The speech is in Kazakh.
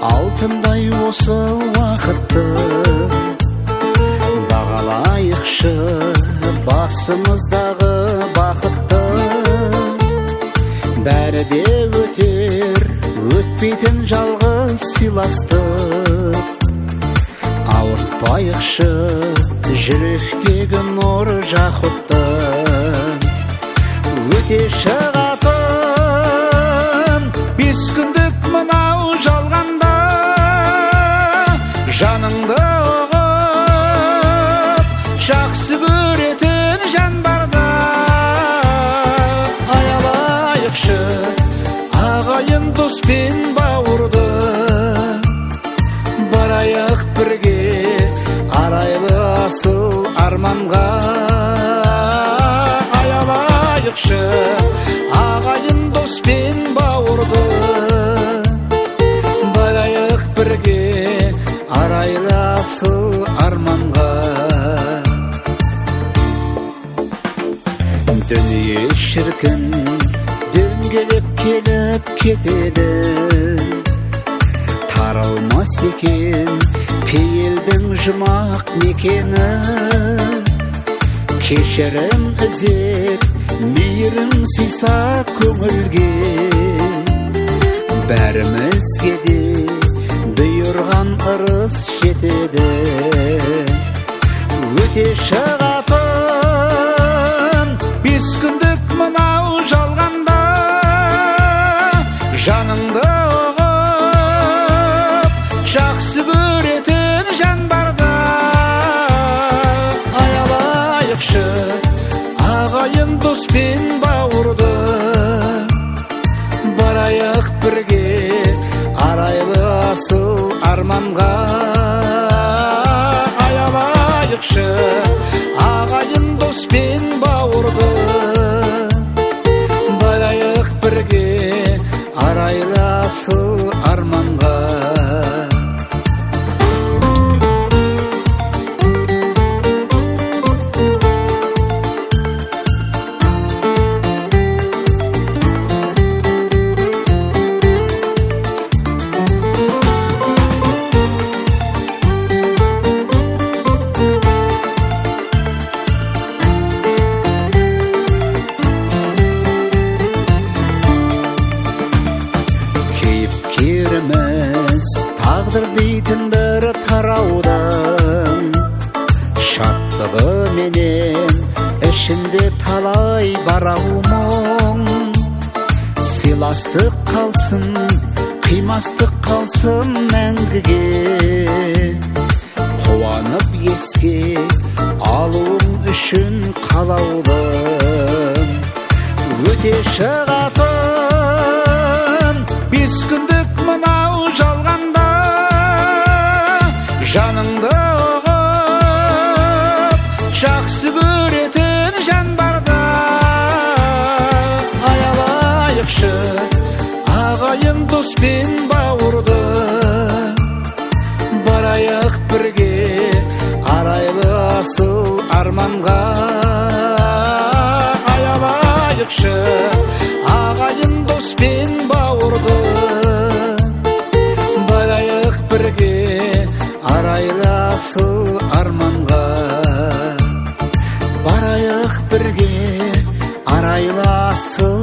алтындай осы уақытты бағалайықшы басымыздағы бақытты. Бәрі де өтер, өтпейтін жалғыз сыйластық. Ауыртпайықшы жүректегі нұр жақұтты. Өте шығатын 5 күндік мынау жалғанда, жаныңды ұғып жақсы көретін жан барда. Аялайықшы ағайын дос пен бауырды, барайық бірге арайлы асыл арманға. Аялайықшы ағайын дос пен бауырды, барайық бірге арайлы асыл арманға. Дүние шіркін дөңгелеп келіп кетеді, таралмас екен пейілдің жұмақ мекені. Кешірім ізет мейірім сыйса көңілге, бәрімізге де бұйырған ырыс жетеді. Өте шығатын 5 күндік мынау жалғанда, жаныңды ұғып жақсы көретін жан барда. Аялайықшы ағайын дос пен бауырды, барайық бірге арайлы асыл арманға. Аялайықшы ағайын дос пен бауырды, барайық бірге арайлы асыл арманға. Тағдыр дейтін бір тараудың шаттығы менен ішінде талай барау мұң. Сыйластық қалсын, қимастық қалсын мәңгіге, қуанып еске алуым үшін қалаудың. Өте шығатын 5 күндік мынау жалғанда, жаныңды ұғып жақсы көретін жан барда. Аялайықшы ағайын дос пен бауырды, барайық бірге арайлы асыл арманға. Аялайықшы ағайын дос пен бауырды, барайық бірге арайлы асыл арманға. Барайық бірге арайлы асыл